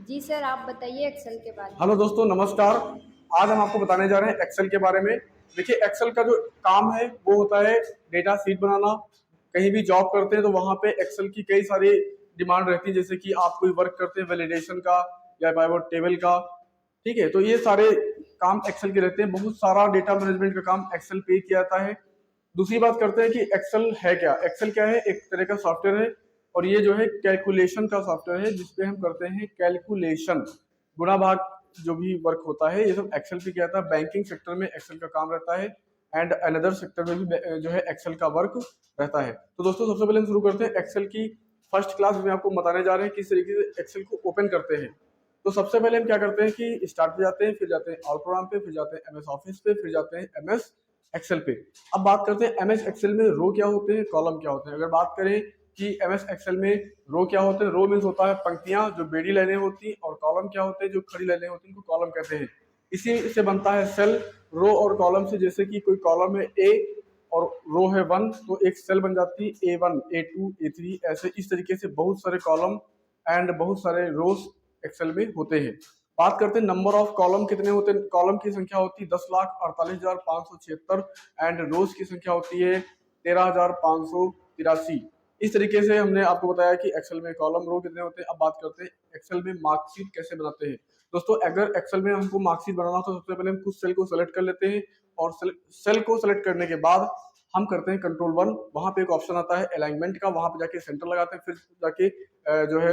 जी sir, आप बताइए Excel के बारे में। हेलो दोस्तों, नमस्कार। आज हम आपको बताने जा रहे हैं एक्सेल के बारे में। देखिए, एक्सेल का जो काम है वो होता है डेटा शीट बनाना। कहीं भी जॉब करते हैं तो वहाँ पे एक्सेल की कई सारी डिमांड रहती है, जैसे कि आप कोई वर्क करते हैं वैलिडेशन का या पाइवट टेबल का। ठीक है, तो ये सारे काम एक्सेल के रहते हैं। बहुत सारा डेटा मैनेजमेंट का काम एक्सेल पे ही किया जाता है। दूसरी बात करते हैं कि एक्सेल है क्या। एक्सेल क्या है? एक तरह का सॉफ्टवेयर है, और ये जो है कैलकुलेशन का सॉफ्टवेयर है, जिसपे हम करते हैं कैलकुलेशन, गुणा भाग, जो भी वर्क होता है ये सब एक्सेल पे किया जाता है। बैंकिंग सेक्टर में एक्सेल का काम रहता है, एंड अनदर सेक्टर में भी जो है एक्सेल का वर्क रहता है। तो दोस्तों, सबसे पहले हम शुरू करते हैं एक्सेल की फर्स्ट क्लास में आपको बताने जा रहे हैं किस तरीके से एक्सेल को ओपन करते हैं। तो सबसे पहले हम क्या करते हैं कि स्टार्ट पे जाते हैं, फिर जाते हैं ऑल प्रोग्राम पे, फिर जाते हैं एमएस ऑफिस पे, फिर जाते हैं एमएस एक्सेल पे। अब बात करते हैं एमएस एक्सेल में रो क्या होते हैं, कॉलम क्या होते हैं। अगर बात करें कि एमएस एक्सेल में रो क्या होते हैं, रो मीन्स होता है पंक्तियां जो बेड़ी लाइनें होती हैं, और कॉलम क्या होते हैं, जो खड़ी लाइनें होती हैं, उनको कॉलम कहते हैं। इसी से बनता है सेल। रो और कॉलम से, जैसे कि कोई कॉलम है ए और रो है 1, तो एक सेल बन जाती है A1, A2, A3, ऐसे इस तरीके से बहुत सारे कॉलम एंड बहुत सारे रोज एक्सेल में होते हैं। बात करते हैं नंबर ऑफ कॉलम कितने होते हैं। कॉलम की संख्या होती है 10,48,576 एंड रोज की संख्या होती है 13,583। इस तरीके से हमने आपको बताया कि एक्सेल में कॉलम रो कितने होते हैं। अब बात करते हैं एक्सेल में मार्कशीट कैसे बनाते हैं। दोस्तों, अगर एक्सेल में हमको मार्कशीट बनाना हो तो सबसे पहले हम कुछ सेल को सेलेक्ट कर लेते हैं, और सेल को सेलेक्ट करने के बाद हम करते हैं कंट्रोल 1। वहां पे एक ऑप्शन आता है अलाइनमेंट का, वहां पे जाके सेंटर लगाते हैं, फिर जाके जो है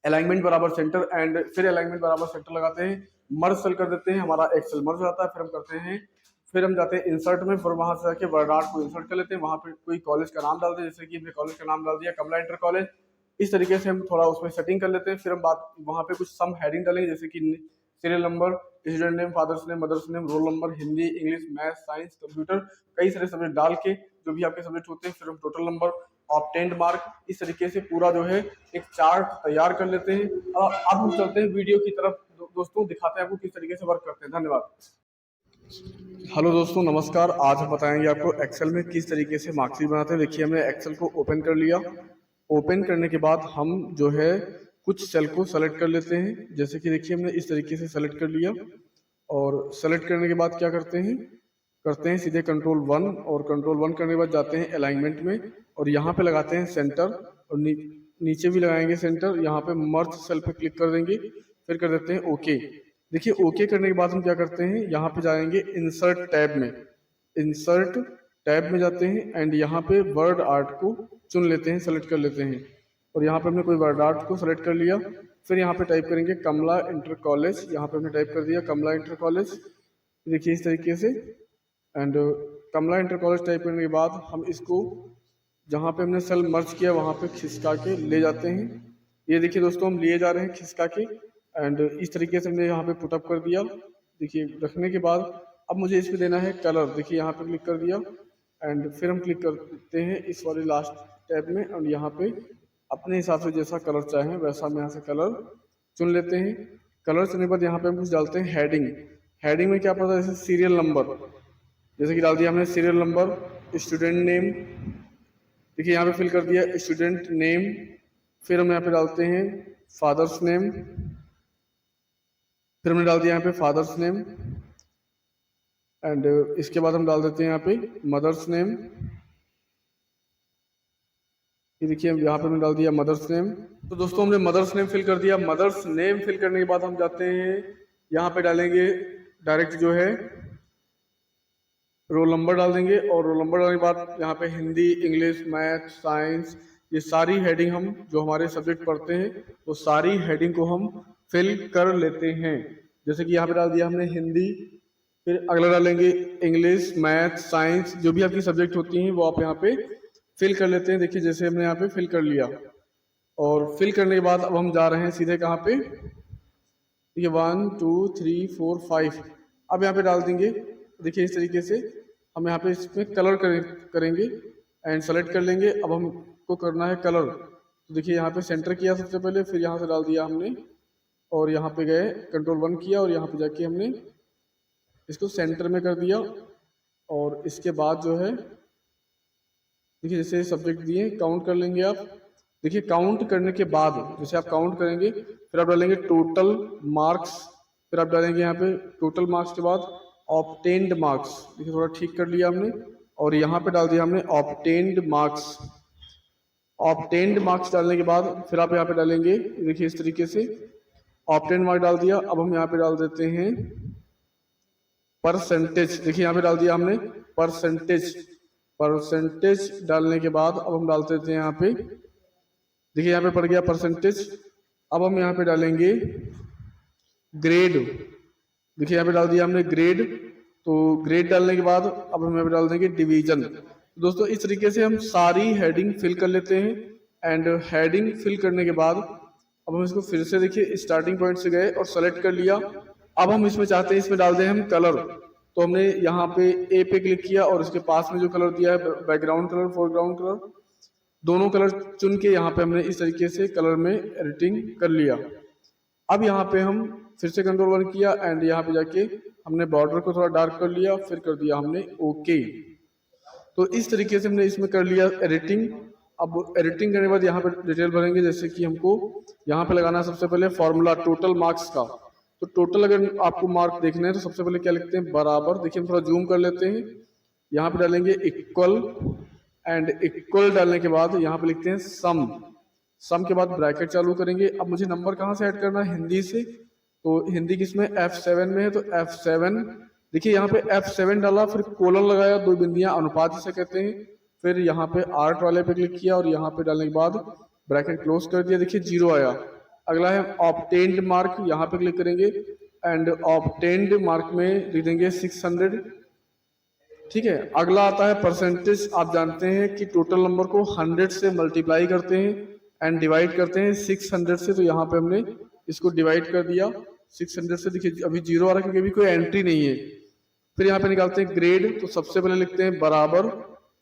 अलाइनमेंट बराबर सेंटर, एंड फिर अलाइनमेंट बराबर सेंटर लगाते हैं, मर्ज सेल कर देते हैं, हमारा एक्सेल मर्ज हो जाता है। फिर हम जाते हैं इंसर्ट में, फिर वहां से जाके वर्ड आर्ट को इंसर्ट कर लेते हैं, वहां पे कोई कॉलेज का नाम डालते हैं, जैसे कि हमने कॉलेज का नाम डाल दिया कमला इंटर कॉलेज। इस तरीके से हम थोड़ा उसमें सेटिंग कर लेते हैं। फिर हम बात वहां पे कुछ सम हेडिंग डालेंगे, जैसे कि serial number, student name, father's name, mother's name, roll number, Hindi, English, math, science, computer, कई सारे सब्जेक्ट डाल के जो भी आपके सब्जेक्ट होते हैं, फिर हम टोटल नंबर, ऑब्टेन्ड मार्क, इस तरीके से पूरा जो है एक चार्ट तैयार कर लेते हैं। अब हम चलते हैं वीडियो की तरफ। दोस्तों, दिखाते हैं आपको किस तरीके से वर्क करते हैं। धन्यवाद। हेलो दोस्तों, नमस्कार। आज हम बताएंगे आपको एक्सेल में किस तरीके से मार्कशीट बनाते हैं। देखिए, हमने एक्सेल को ओपन कर लिया। ओपन करने के बाद हम जो है कुछ सेल को सेलेक्ट कर लेते हैं, जैसे कि देखिए हमने इस तरीके से सेलेक्ट कर लिया। और सेलेक्ट करने के बाद क्या करते हैं सीधे कंट्रोल 1, और कंट्रोल 1 करने के बाद जाते हैं अलाइनमेंट में, और यहाँ पे लगाते हैं सेंटर, और नीचे भी लगाएंगे सेंटर। यहाँ पे मर्ज सेल पे क्लिक कर देंगे, फिर कर देते हैं ओके। देखिए, ओके करने के बाद हम क्या करते हैं, यहाँ पे जाएंगे इंसर्ट टैब में। इंसर्ट टैब में जाते हैं एंड यहाँ पे वर्ड आर्ट को चुन लेते हैं, सेलेक्ट कर लेते हैं, और यहाँ पे हमने कोई वर्ड आर्ट को सेलेक्ट कर लिया। फिर यहाँ पे टाइप करेंगे कमला इंटर कॉलेज। यहाँ पे हमने टाइप कर दिया कमला इंटर कॉलेज। देखिए इस तरीके से, and Kamla inter college type करने के बाद हम इसको जहाँ पे हमने सेल मर्ज किया वहाँ पे खिसका के ले जाते हैं। ये देखिए दोस्तों, हम लिए जा रहे हैं खिसका के, एंड इस तरीके से हमने यहाँ पे पुटअप कर दिया। देखिए, रखने के बाद अब मुझे इसमें देना है कलर। देखिए, यहाँ पे क्लिक कर दिया, एंड फिर हम क्लिक करते हैं इस वाले लास्ट टैब में, और यहाँ पे अपने हिसाब से जैसा कलर चाहें वैसा हम यहाँ से कलर चुन लेते हैं। कलर चुनने के बाद यहाँ पे हम कुछ डालते हैं हेडिंग। हेडिंग में क्या पड़ता है, जैसे सीरियल नंबर, जैसे कि डाल दिया हमने सीरियल नंबर, स्टूडेंट नेम। देखिए, यहाँ पे फिल कर दिया स्टूडेंट नेम। फिर हम यहाँ पे डालते हैं फादर्स नेम, फिर हमने डाल दिया यहाँ पे फादर्स नेम, एंड इसके बाद हम डाल देते हैं यहाँ पे मदर्स नेम। ये देखिए, यहाँ पे हमने डाल दिया मदर्स नेम। तो दोस्तों, हमने मदर्स नेम फिल कर दिया। मदर्स नेम फिल करने के बाद हम जाते हैं यहाँ पे डालेंगे डायरेक्ट जो है रोल नंबर डाल देंगे, और रोल नंबर डालने के बाद यहाँ पे हिंदी, इंग्लिश, मैथ, साइंस, ये सारी हेडिंग हम जो हमारे सब्जेक्ट पढ़ते हैं तो सारी हेडिंग को हम फिल कर लेते हैं। जैसे कि यहाँ पे डाल दिया हमने हिंदी, फिर अगला डालेंगे इंग्लिश, मैथ, साइंस, जो भी आपकी सब्जेक्ट होती हैं वो आप यहाँ पे फिल कर लेते हैं। देखिए, जैसे हमने यहाँ पे फिल कर लिया, और फिल करने के बाद अब हम जा रहे हैं सीधे कहाँ पे, ये 1 2 3 4 5 अब यहाँ पे डाल देंगे। देखिए, इस तरीके से हम यहाँ पे इसमें कलर करेंगे एंड सेलेक्ट कर लेंगे। अब हमको करना है कलर, तो देखिए यहाँ पे सेंटर किया सबसे पहले, फिर यहाँ से डाल दिया हमने, और यहाँ पे गए कंट्रोल 1 किया, और यहाँ पे जाके हमने इसको सेंटर में कर दिया। और इसके बाद जो है देखिए, जैसे सब्जेक्ट दिए काउंट कर लेंगे आप। देखिए, काउंट करने के बाद जैसे आप काउंट करेंगे फिर आप डालेंगे टोटल मार्क्स, फिर आप डालेंगे यहाँ पे टोटल मार्क्स के बाद ऑब्टेन्ड मार्क्स, देखिए थोड़ा ठीक कर लिया हमने, और यहाँ पे डाल दिया हमने ऑब्टेन्ड मार्क्स। ऑब्टेन्ड मार्क्स डालने के बाद फिर आप यहाँ पे डालेंगे, देखिए इस तरीके से ऑब्टेन्ड मार्क्स डाल दिया। अब हम यहाँ पे डाल देते हैं परसेंटेज, देखिए यहाँ पे डाल दिया हमने परसेंटेज। परसेंटेज डालने के बाद अब हम डालते थे यहाँ पे, देखिए यहाँ पे पड़ गया परसेंटेज। अब हम यहाँ पे डालेंगे ग्रेड, देखिए यहाँ पे डाल दिया हमने ग्रेड। तो ग्रेड डालने के बाद अब हम यहाँ पे डाल देंगे डिवीजन। दोस्तों इस तरीके से हम सारी हेडिंग फिल कर लेते हैं। एंड हेडिंग फिल करने के बाद अब हम इसको फिर से देखिए स्टार्टिंग पॉइंट से गए और सेलेक्ट कर लिया। अब हम इसमें चाहते हैं, इसमें डाल दें हम कलर, तो हमने यहाँ पे ए पे क्लिक किया और इसके पास में जो कलर दिया है बैकग्राउंड कलर, फोरग्राउंड कलर, दोनों कलर चुन के यहाँ पे हमने इस तरीके से कलर में एडिटिंग कर लिया। अब यहाँ पे हम फिर से कंट्रोल 1 किया एंड यहाँ पे जाके हमने बॉर्डर को थोड़ा डार्क कर लिया, फिर कर दिया हमने ओके। तो इस तरीके से हमने इसमें कर लिया एडिटिंग। अब एडिटिंग करने के बाद यहाँ पे डिटेल भरेंगे, जैसे कि हमको यहाँ पे लगाना है सबसे पहले फॉर्मूला टोटल मार्क्स का। तो टोटल अगर आपको मार्क देखना है तो सबसे पहले क्या लिखते हैं, बराबर। देखिए हम थोड़ा जूम कर लेते हैं, यहाँ पे डालेंगे इक्वल, एंड इक्वल डालने के बाद यहाँ पे लिखते हैं सम। सम के बाद ब्रैकेट चालू करेंगे। अब मुझे नंबर कहाँ से ऐड करना है, हिंदी से, तो हिंदी किसमें F7 में है, तो F7। देखिए यहाँ पे F7 डाला, फिर कोलन लगाया, दो बिंदियां अनुपात जिसे कहते हैं, फिर यहाँ पे आर्ट वाले पे क्लिक किया और यहाँ पे डालने के बाद ब्रैकेट क्लोज कर दिया, देखिए 0 आया। अगला है ऑब्टेन्ड मार्क, यहाँ पे क्लिक करेंगे एंड ऑब्टेन्ड मार्क में लिख देंगे 600। ठीक है, अगला आता है परसेंटेज। आप जानते हैं कि टोटल नंबर को 100 से मल्टीप्लाई करते हैं एंड डिवाइड करते हैं 600 से, तो यहाँ पे हमने इसको डिवाइड कर दिया 600 से। देखिए अभी 0 आ रहा है क्योंकि अभी कोई एंट्री नहीं है। फिर यहाँ पे निकालते हैं ग्रेड, तो सबसे पहले लिखते हैं बराबर,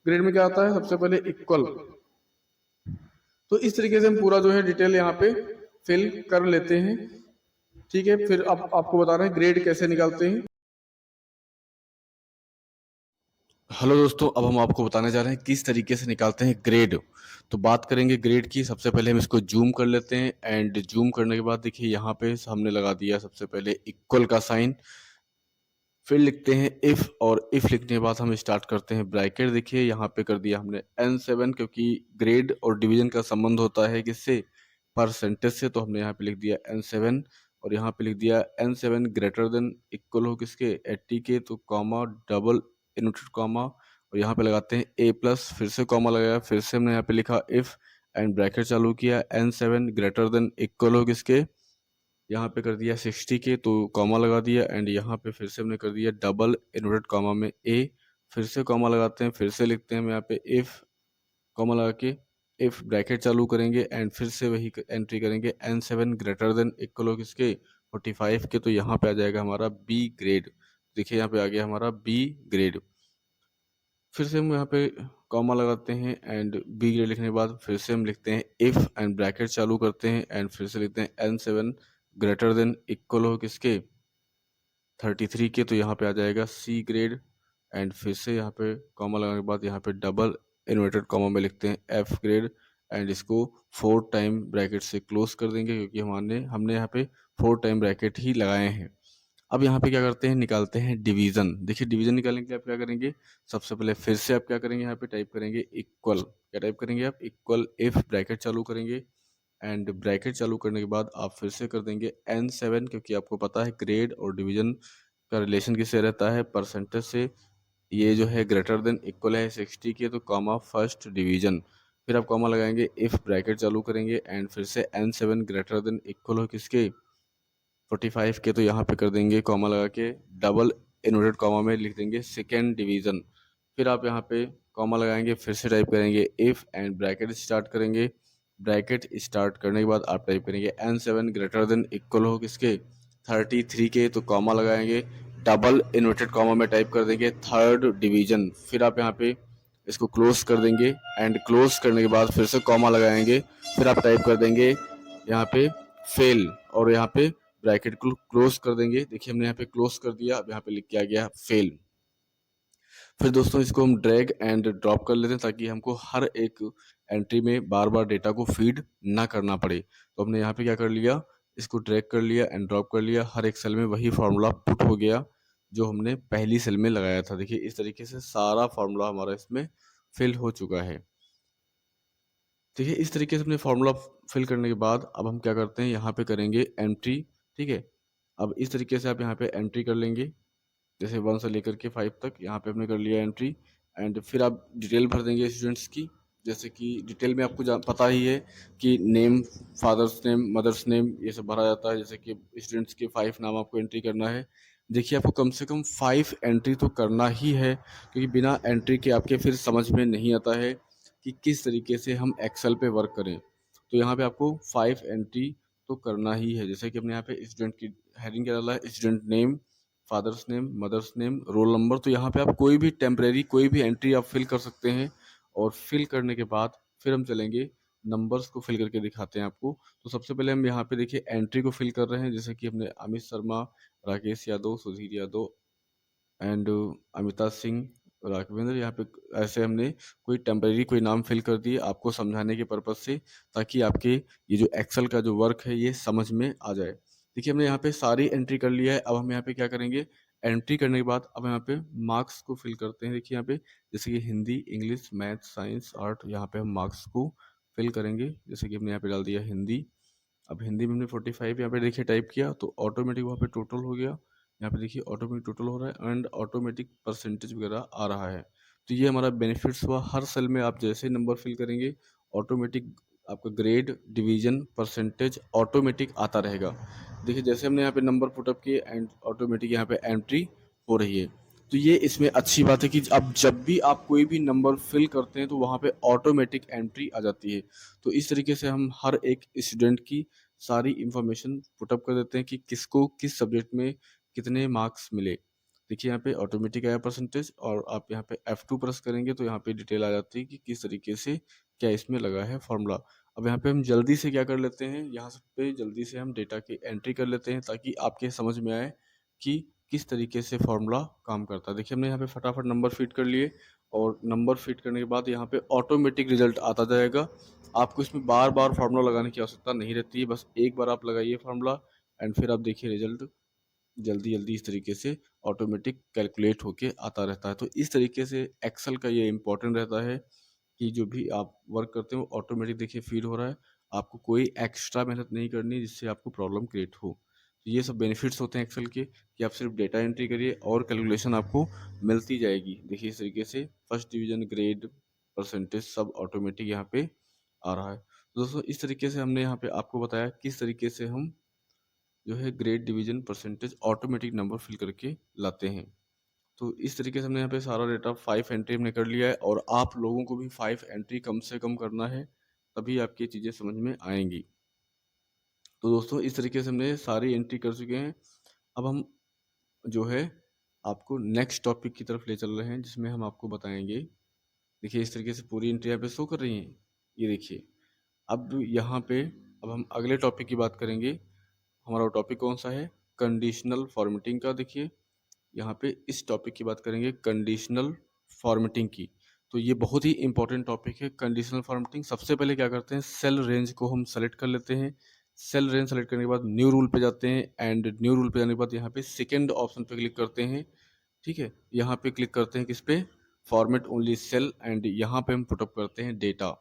ग्रेड में क्या आता है, सबसे पहले इक्वल। तो इस तरीके से हम पूरा जो है डिटेल यहाँ पे फिल कर लेते हैं। ठीक है, फिर अब आपको बता रहे हैं ग्रेड कैसे निकालते हैं। हेलो दोस्तों, अब हम आपको बताने जा रहे हैं किस तरीके से निकालते हैं ग्रेड। तो बात करेंगे ग्रेड की। सबसे पहले हम इसको जूम कर लेते हैं एंड जूम करने के बाद देखिए यहाँ पे हमने लगा दिया सबसे पहले इक्वल का साइन, फिर लिखते हैं इफ, और इफ लिखने के बाद हम स्टार्ट करते हैं ब्रैकेट। देखिए यहाँ पे कर दिया हमने N7, क्योंकि ग्रेड और डिवीजन का संबंध होता है किससे, परसेंटेज से, तो हमने यहाँ पे लिख दिया N7 और यहाँ पे लिख दिया N7 ग्रेटर देन इक्वल हो किसके, 80 के, तो कॉमा डबल इनवर्टेड कॉमा, और यहाँ पे लगाते हैं ए प्लस, फिर से कॉमा लगाया, फिर से हमने यहाँ पे लिखा इफ एंड ब्रैकेट चालू किया, N7 ग्रेटर देन इक्वल हो किसके, यहाँ पे कर दिया 60 के, तो कॉमा लगा दिया एंड यहाँ पे फिर से हमने कर दिया डबल इन्वर्टेड कॉमा में ए, फिर से कॉमा लगाते हैं, फिर से लिखते हैं हम यहाँ पे इफ, कॉमा लगा के इफ ब्रैकेट चालू करेंगे एंड फिर से वही एंट्री करेंगे N7 ग्रेटर देन इक्वल हो किसके, 45 के, तो यहाँ पे आ जाएगा हमारा बी ग्रेड। देखिए यहाँ पे आ गया हमारा बी ग्रेड। फिर से हम यहाँ पे कॉमा लगाते हैं एंड बी ग्रेड लिखने के बाद फिर से हम लिखते हैं इफ एंड ब्रैकेट चालू करते हैं एंड फिर से लिखते हैं N7 ग्रेटर देन इक्वल हो किसके, 33 के, तो यहाँ पे आ जाएगा सी ग्रेड। एंड फिर से यहाँ पे कॉमा लगाने के बाद यहाँ पे डबल इन्वर्टेड कॉमा में लिखते हैं एफ ग्रेड एंड इसको 4 टाइम ब्रैकेट से क्लोज कर देंगे, क्योंकि हमने यहाँ पे 4 टाइम ब्रैकेट ही लगाए हैं। अब यहाँ पे क्या करते हैं, निकालते हैं डिवीजन। देखिए डिवीजन निकालने के लिए आप क्या करेंगे, सबसे पहले फिर से आप क्या करेंगे, यहाँ पे टाइप करेंगे इक्वल। क्या टाइप करेंगे आप, इक्वल, इफ ब्रैकेट चालू करेंगे एंड ब्रैकेट चालू करने के बाद आप फिर से कर देंगे N7, क्योंकि आपको पता है ग्रेड और डिवीजन का रिलेशन किससे रहता है, परसेंटेज से। ये जो है ग्रेटर देन इक्वल है 60 के, तो कॉमा फर्स्ट डिवीजन, फिर आप कॉमा लगाएंगे, इफ ब्रैकेट चालू करेंगे एंड फिर से N7 ग्रेटर देन इक्वल हो किसके, 45 के, तो यहाँ पे कर देंगे कॉमा लगा के डबल इन्वर्टेड कॉमा में लिख देंगे सेकेंड डिवीजन। फिर आप यहाँ पे कॉमा लगाएंगे, फिर से टाइप करेंगे इफ एंड ब्रैकेट स्टार्ट करेंगे। ब्रैकेट स्टार्ट करने के बाद आप टाइप करेंगे N7 ग्रेटर देन इक्वल हो किसके, 33 के, तो कॉमा लगाएंगे, डबल इन्वर्टेड कॉमा में टाइप कर देंगे थर्ड डिवीजन। फिर आप यहाँ पे इसको क्लोज कर देंगे एंड क्लोज करने के बाद फिर से कॉमा लगाएंगे, फिर आप टाइप कर देंगे यहाँ पे फेल और यहाँ पे ब्रैकेट को क्लोज कर देंगे। देखिए हमने यहाँ पे क्लोज कर दिया, अब यहाँ पे लिख के आ गया फेल। फिर दोस्तों इसको हम ड्रैग एंड ड्रॉप कर लेते हैं ताकि हमको हर एक एंट्री में बार बार डेटा को फीड ना करना पड़े। तो हमने यहाँ पे क्या कर लिया, इसको ड्रैग कर लिया एंड ड्रॉप कर लिया, हर एक सेल में वही फार्मूला पुट हो गया जो हमने पहली सेल में लगाया था। देखिए इस तरीके से सारा फार्मूला हमारा इसमें फिल हो चुका है। देखिए इस तरीके से अपने फार्मूला फिल करने के बाद अब हम क्या करते हैं, यहाँ पे करेंगे एंट्री। ठीक है, अब इस तरीके से आप यहाँ पे एंट्री कर लेंगे, जैसे 1 से लेकर के 5 तक यहाँ पे आपने कर लिया एंट्री। एंड फिर आप डिटेल भर देंगे स्टूडेंट्स की, जैसे कि डिटेल में आपको पता ही है कि name, father's name, mother's name, ये सब भरा जाता है। जैसे कि स्टूडेंट्स के 5 नाम आपको एंट्री करना है। देखिए आपको कम से कम 5 एंट्री तो करना ही है, क्योंकि बिना एंट्री के आपके फिर समझ में नहीं आता है कि किस तरीके से हम एक्सेल पे वर्क करें। तो यहाँ पे आपको 5 एंट्री तो करना ही है। जैसे कि हमने यहाँ पे स्टूडेंट की हेडिंग क्या डाला है, student name, father's name, mother's name, roll number. तो यहाँ पे आप कोई भी टेम्परेरी कोई भी एंट्री आप फिल कर सकते हैं। और फिल करने के बाद फिर हम चलेंगे नंबर्स को फिल करके दिखाते हैं आपको। तो सबसे पहले हम यहाँ पे देखिए एंट्री को फिल कर रहे हैं, जैसे कि हमने अमित शर्मा, राकेश यादव, सुधीर यादव एंड अमिता सिंह, राघवेंद्र, यहाँ पे ऐसे हमने कोई टेम्परेरी कोई नाम फिल कर दिए आपको समझाने के पर्पज़ से, ताकि आपके ये जो एक्सेल का जो वर्क है ये समझ में आ जाए। देखिए हमने यहाँ पे सारी एंट्री कर लिया है। अब हम यहाँ पे क्या करेंगे, एंट्री करने के बाद अब यहाँ पे मार्क्स को फिल करते हैं। देखिए यहाँ पे जैसे कि Hindi, English, math, science, art, यहाँ पे हम मार्क्स को फिल करेंगे। जैसे कि हमने यहाँ पे डाल दिया हिंदी। अब हिंदी में हमने 45 यहाँ पे देखिए टाइप किया, तो ऑटोमेटिक वहाँ पे टोटल हो गया। यहाँ पे देखिए ऑटोमेटिक टोटल हो रहा है एंड ऑटोमेटिक परसेंटेज वगैरह आ रहा है। तो ये हमारा बेनिफिट्स हुआ। हर सेल में आप जैसे नंबर फिल करेंगे, ऑटोमेटिक आपका ग्रेड, डिवीजन, परसेंटेज ऑटोमेटिक आता रहेगा। देखिए जैसे हमने यहाँ पे नंबर पुटअप किए एंड ऑटोमेटिक यहाँ पे एंट्री हो रही है। तो ये इसमें अच्छी बात है कि अब जब भी आप कोई भी नंबर फिल करते हैं तो वहाँ पे ऑटोमेटिक एंट्री आ जाती है। तो इस तरीके से हम हर एक स्टूडेंट की सारी इंफॉर्मेशन पुटअप कर देते हैं कि किसको किस सब्जेक्ट में कितने मार्क्स मिले। देखिए यहाँ पे ऑटोमेटिक आया परसेंटेज, और आप यहाँ पे F2 प्रेस करेंगे तो यहाँ पे डिटेल आ जाती है कि किस तरीके से क्या इसमें लगा है फॉर्मूला। अब यहाँ पे हम जल्दी से क्या कर लेते हैं, यहाँ पे जल्दी से हम डेटा की एंट्री कर लेते हैं ताकि आपके समझ में आए कि किस तरीके से फॉर्मूला काम करता है। देखिए हमने यहाँ पे फटाफट नंबर फिट कर लिए, और नंबर फिट करने के बाद यहाँ पे ऑटोमेटिक रिजल्ट आता जाएगा। आपको इसमें बार बार फार्मूला लगाने की आवश्यकता नहीं रहती है, बस एक बार आप लगाइए फार्मूला एंड फिर आप देखिए रिजल्ट जल्दी जल्दी इस तरीके से ऑटोमेटिक कैलकुलेट होके आता रहता है। तो इस तरीके से एक्सेल का ये इम्पोर्टेंट रहता है कि जो भी आप वर्क करते हो ऑटोमेटिक देखिए फीड हो रहा है, आपको कोई एक्स्ट्रा मेहनत नहीं करनी जिससे आपको प्रॉब्लम क्रिएट हो। तो ये सब बेनिफिट्स होते हैं एक्सेल के कि आप सिर्फ डेटा एंट्री करिए और कैलकुलेशन आपको मिलती जाएगी। देखिए इस तरीके से फर्स्ट डिवीजन, ग्रेड, परसेंटेज सब ऑटोमेटिक यहाँ पे आ रहा है। तो दोस्तों इस तरीके से हमने यहाँ पे आपको बताया किस तरीके से हम जो है grade, division, percentage automatic number fill करके लाते हैं। तो इस तरीके से हमने यहाँ पे सारा डेटा 5 एंट्री हमने कर लिया है, और आप लोगों को भी 5 एंट्री कम से कम करना है, तभी आपकी चीज़ें समझ में आएंगी। तो दोस्तों इस तरीके से हमने सारी एंट्री कर चुके हैं। अब हम जो है आपको नेक्स्ट टॉपिक की तरफ ले चल रहे हैं, जिसमें हम आपको बताएंगे। देखिए इस तरीके से पूरी एंट्री यहाँ पे शो कर रही हैं, ये देखिए। अब यहाँ पे अब हम अगले टॉपिक की बात करेंगे। हमारा टॉपिक कौन सा है, कंडीशनल फॉर्मेटिंग का। देखिए यहाँ पे इस टॉपिक की बात करेंगे, कंडीशनल फॉर्मेटिंग की। तो ये बहुत ही इंपॉर्टेंट टॉपिक है कंडीशनल फॉर्मेटिंग। सबसे पहले क्या करते हैं, सेल रेंज को हम सेलेक्ट कर लेते हैं। सेल रेंज सेलेक्ट करने के बाद न्यू रूल पे जाते हैं, एंड न्यू रूल पे जाने के बाद यहाँ पे सेकेंड ऑप्शन पे क्लिक करते हैं। ठीक है, यहाँ पे क्लिक करते हैं किस पे, फॉर्मेट ओनली सेल, एंड यहाँ पे हम पुटअप करते हैं डेटा।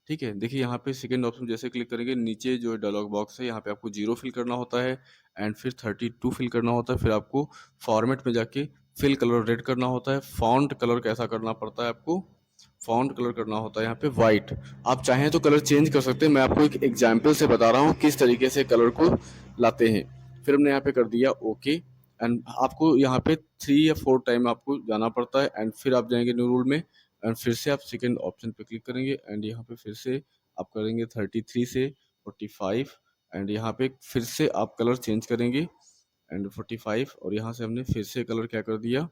ठीक है, देखिए यहाँ पे सेकंड ऑप्शन जैसे क्लिक करेंगे, नीचे जो डायलॉग बॉक्स है यहाँ पे आपको 0 फिल करना होता है एंड फिर 32 फिल करना होता है। फिर आपको फॉर्मेट में जाके फिल कलर रेड करना होता है। फॉन्ट कलर कैसा करना पड़ता है आपको, फॉन्ट कलर करना होता है यहाँ पे वाइट। आप चाहें तो कलर चेंज कर सकते हैं, मैं आपको एक एग्जाम्पल से बता रहा हूँ किस तरीके से कलर को लाते हैं। फिर हमने यहाँ पे कर दिया ओके, एंड आपको यहाँ पे 3 या 4 टाइम आपको जाना पड़ता है, एंड फिर आप जाएंगे न्यू रूल में, एंड फिर से आप सेकेंड ऑप्शन पे क्लिक करेंगे, एंड यहाँ पे फिर से आप करेंगे 33 से 45, एंड यहाँ पे फिर से आप कलर चेंज करेंगे एंड 45, और यहाँ से हमने फिर से कलर क्या कर दिया,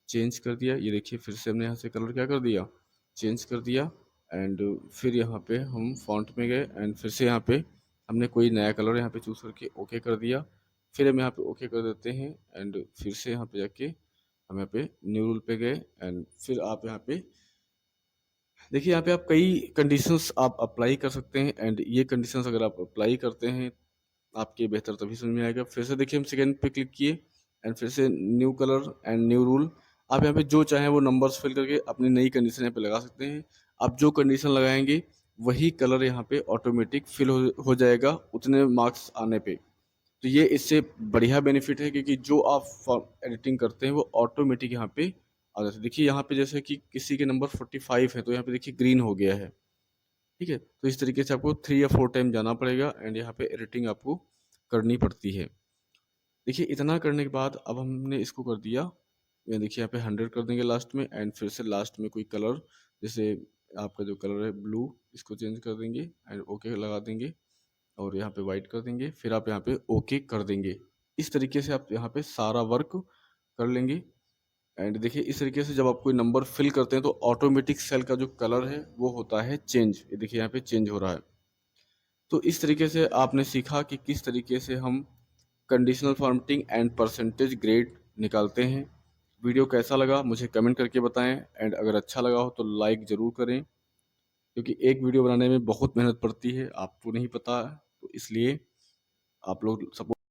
चेंज कर दिया। ये देखिए फिर से हमने यहाँ से कलर क्या कर दिया, चेंज कर दिया। एंड फिर यहाँ पे हम फॉन्ट में गए, एंड फिर से यहाँ पे हमने कोई नया कलर यहाँ पे चूज़ करके ओके कर दिया। फिर हम यहाँ पे ओके कर देते हैं, एंड फिर से यहाँ पे जाके हम यहाँ पे न्यू रूल पे गए, एंड फिर आप यहाँ पे देखिए यहाँ पे आप कई कंडीशंस आप अप्लाई कर सकते हैं, एंड ये कंडीशंस अगर आप अप्लाई करते हैं आपके बेहतर तभी समझ में आएगा। फिर से देखिए हम सेकंड पे क्लिक किए एंड फिर से new colour and new rule. आप यहाँ पे जो चाहें वो नंबर्स फिल करके अपनी नई कंडीशन यहाँ पे लगा सकते हैं। आप जो कंडीशन लगाएंगे वही कलर यहाँ पे ऑटोमेटिक फिल हो जाएगा उतने मार्क्स आने पे। तो ये इससे बढ़िया बेनिफिट है क्योंकि जो आप एडिटिंग करते हैं वो ऑटोमेटिक यहाँ पे आ जाता है। देखिए यहाँ पे जैसे कि किसी के नंबर 45 है तो यहाँ पे देखिए ग्रीन हो गया है। ठीक है, तो इस तरीके से आपको 3 या 4 टाइम जाना पड़ेगा एंड यहाँ पे एडिटिंग आपको करनी पड़ती है। देखिए इतना करने के बाद अब हमने इसको कर दिया, ये देखिए यहाँ पे 100 कर देंगे लास्ट में एंड फिर से लास्ट में कोई कलर, जैसे आपका जो कलर है ब्लू, इसको चेंज कर देंगे एंड ओके लगा देंगे और यहाँ पे वाइट कर देंगे, फिर आप यहाँ पे ओके कर देंगे। इस तरीके से आप यहाँ पे सारा वर्क कर लेंगे एंड देखिए इस तरीके से जब आप कोई नंबर फिल करते हैं तो ऑटोमेटिक सेल का जो कलर है वो होता है चेंज। ये देखिए यहाँ पे चेंज हो रहा है। तो इस तरीके से आपने सीखा कि किस तरीके से हम conditional formatting and percentage grade निकालते हैं। वीडियो कैसा लगा मुझे कमेंट करके बताएं एंड अगर अच्छा लगा हो तो लाइक ज़रूर करें क्योंकि एक वीडियो बनाने में बहुत मेहनत पड़ती है, आपको नहीं पता, तो इसलिए आप लोग सपोर्ट